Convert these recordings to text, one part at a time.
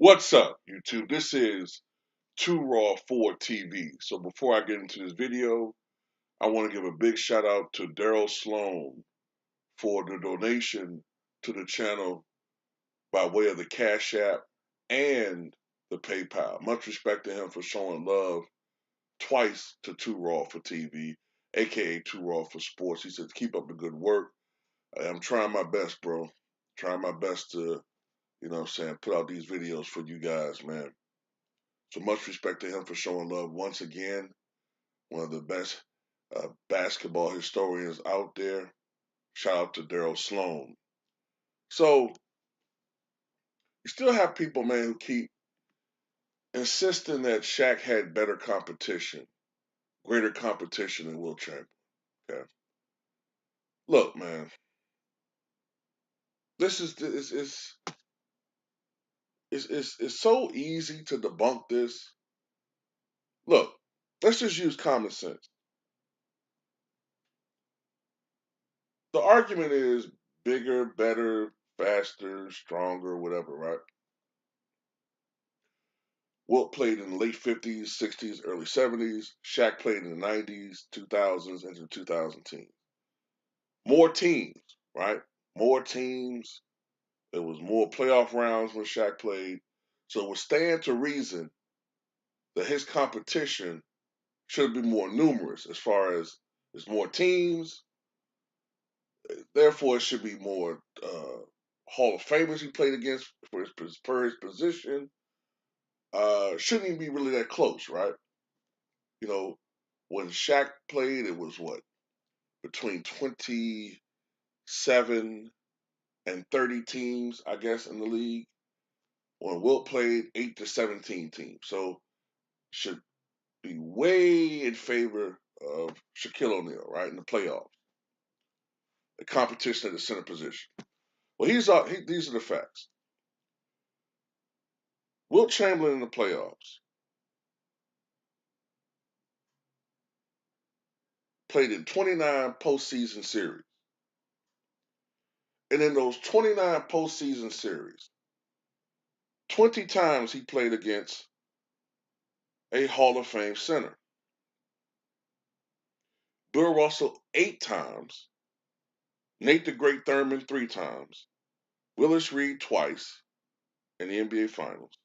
What's up, YouTube? This is 2 Raw 4 TV. So before I get into this video, I want to give a big shout out to Daryl Sloan for the donation to the channel by way of the Cash App and the PayPal. Much respect to him for showing love twice to 2 Raw for TV, aka 2 Raw for Sports. He said, keep up the good work. I'm trying my best, bro. Trying my best to, put out these videos for you guys, man. So much respect to him for showing love once again. One of the best basketball historians out there. Shout out to Daryl Sloan. So you still have people, man, who keep insisting that Shaq had better competition, greater competition than Wilt Chamberlain. Okay, look, man, this is so easy to debunk this. Look, let's just use common sense. The argument is bigger, better, faster, stronger, whatever, right? Wilt played in the late 50s, 60s, early 70s. Shaq played in the 90s, 2000s, into the 2010s. More teams, right? More teams. There was more playoff rounds when Shaq played. So it would stand to reason that his competition should be more numerous as far as there's more teams. Therefore, it should be more Hall of Famers he played against for his position. Shouldn't even be really that close, right? You know, when Shaq played, it was what, between 27 and 30 teams, I guess, in the league. When Wilt played, 8 to 17 teams. So should be way in favor of Shaquille O'Neal, right, in the playoffs. The competition at the center position. Well, these are the facts. Wilt Chamberlain in the playoffs played in 29 postseason series. And in those 29 postseason series, 20 times he played against a Hall of Fame center. Bill Russell 8 times, Nate the Great Thurman 3 times, Willis Reed twice in the NBA Finals,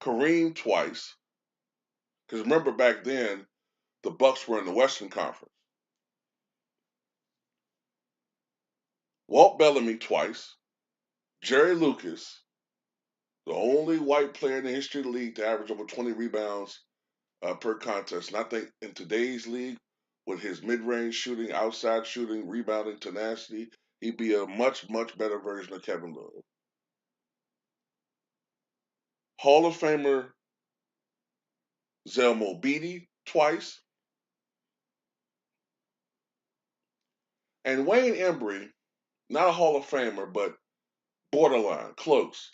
Kareem twice, because remember back then, the Bucks were in the Western Conference. Walt Bellamy twice, Jerry Lucas, the only white player in the history of the league to average over 20 rebounds per contest. And I think in today's league, with his mid-range shooting, outside shooting, rebounding tenacity, he'd be a much, much better version of Kevin Love. Hall of Famer Zelmo Beatty twice, and Wayne Embry, not a Hall of Famer, but borderline, close.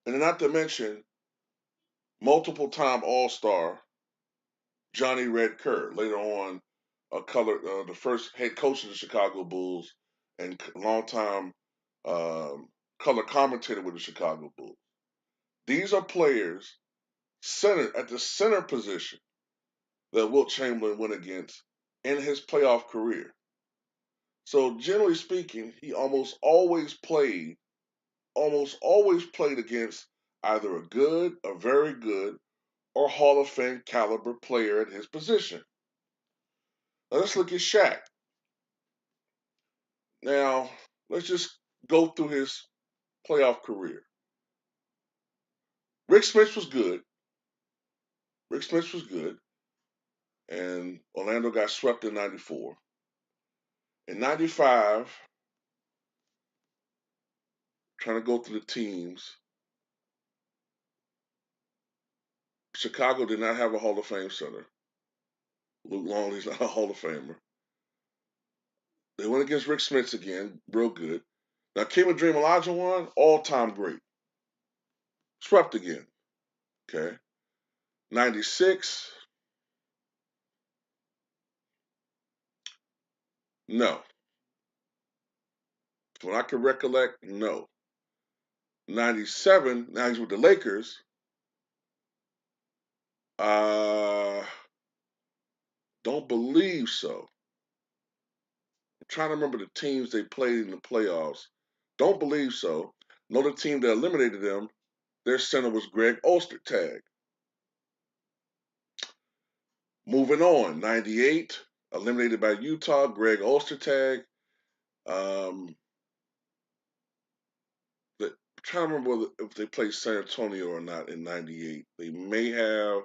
And not to mention multiple-time All-Star Johnny Red Kerr, later on the first head coach of the Chicago Bulls and longtime color commentator with the Chicago Bulls. These are players centered at the center position that Wilt Chamberlain went against in his playoff career. So generally speaking, he almost always played against either a good, a very good, or Hall of Fame caliber player at his position. Now let's look at Shaq. Now, let's just go through his playoff career. Rick Smith was good. And Orlando got swept in 94. In 95, trying to go through the teams, Chicago did not have a Hall of Fame center. Luke Longley's not a Hall of Famer. They went against Rick Smith again, real good. Now, Kim and Dream Olajuwon, all-time great. Swept again. Okay. 96, no. From what I can recollect, no. '97, now he's with the Lakers. Uh, don't believe so. I'm trying to remember the teams they played in the playoffs. Don't believe so. Know the team that eliminated them, their center was Greg Ostertag. Moving on, '98, eliminated by Utah, Greg Ostertag. Um, I'm trying to remember if they played San Antonio or not in '98. They may have.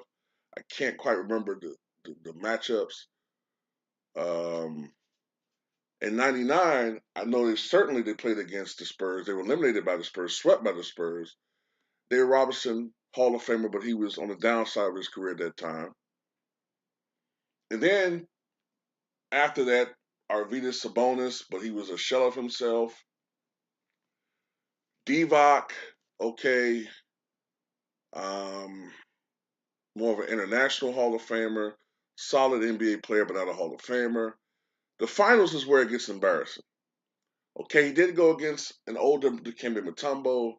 I can't quite remember the matchups. Um, in '99, I know certainly they played against the Spurs. They were eliminated by the Spurs, swept by the Spurs. David Robinson, Hall of Famer, but he was on the downside of his career at that time. And then after that, Arvydas Sabonis, but he was a shell of himself. Divac, okay, um, more of an international Hall of Famer, solid NBA player, but not a Hall of Famer. The finals is where it gets embarrassing. Okay, he did go against an older Dikembe Mutombo,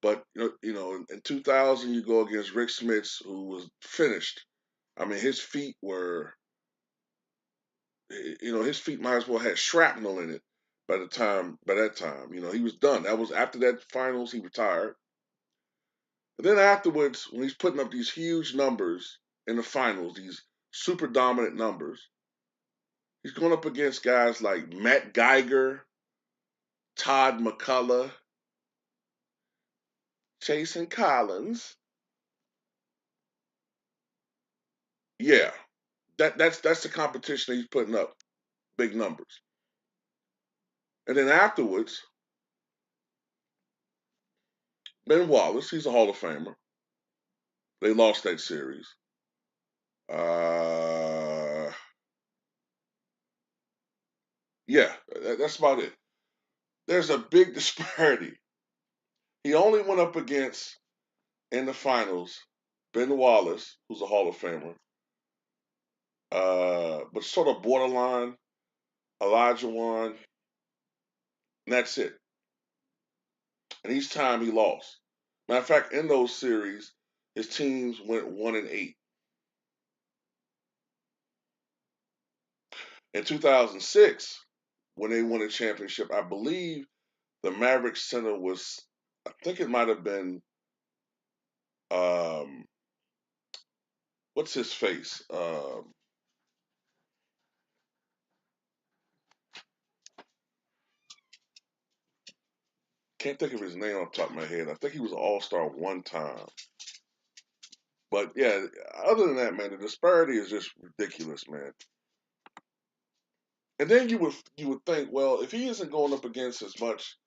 but in 2000 you go against Rick Smits, who was finished. I mean, his feet were, his feet might as well have shrapnel in it by that time. He was done. That was after that finals, he retired. And then afterwards, when he's putting up these huge numbers in the finals, these super dominant numbers, he's going up against guys like Matt Geiger, Todd McCullough, Jason Collins. Yeah, that's the competition he's putting up, big numbers. And then afterwards, Ben Wallace, he's a Hall of Famer. They lost that series. Uh, yeah, that's about it. There's a big disparity. He only went up against in the finals Ben Wallace, who's a Hall of Famer, but sort of borderline Elijah Wan, and that's it. And each time he lost. Matter of fact, in those series, his teams went 1-8. In 2006, when they won a championship, I believe the Mavericks center was, I think it might have been, um, what's his face? Can't think of his name off the top of my head. I think he was an All-Star one time. But yeah, other than that, man, the disparity is just ridiculous, man. And then you would think, well, if he isn't going up against as much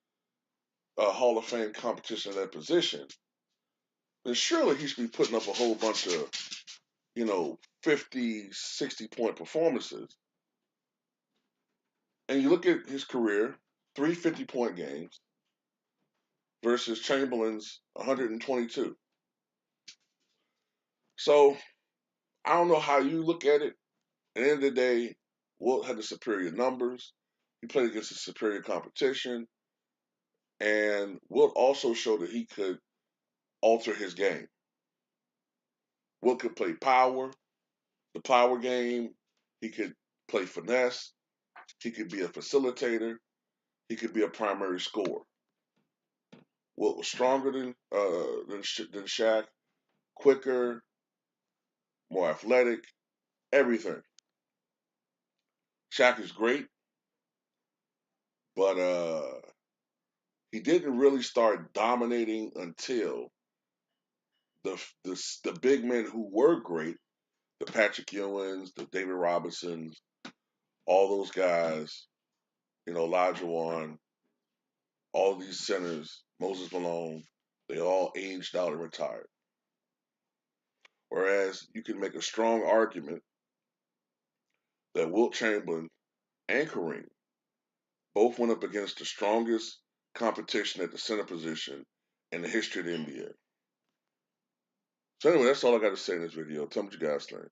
Hall of Fame competition in that position, then surely he should be putting up a whole bunch of, 50, 60-point performances. And you look at his career, 350-point games versus Chamberlain's 122. So I don't know how you look at it. At the end of the day, Wilt had the superior numbers. He played against a superior competition. And Wilt also showed that he could alter his game. Wilt could play power, the power game. He could play finesse. He could be a facilitator. He could be a primary scorer. Wilt was stronger than Shaq, quicker, more athletic, everything. Shaq is great, but he didn't really start dominating until the big men who were great, the Patrick Ewings, the David Robinsons, all those guys, Elijah Wan, all these centers, Moses Malone, they all aged out and retired. Whereas you can make a strong argument that Wilt Chamberlain and Kareem both went up against the strongest competition at the center position in the history of the NBA. So anyway, that's all I got to say in this video. Tell me what you guys think.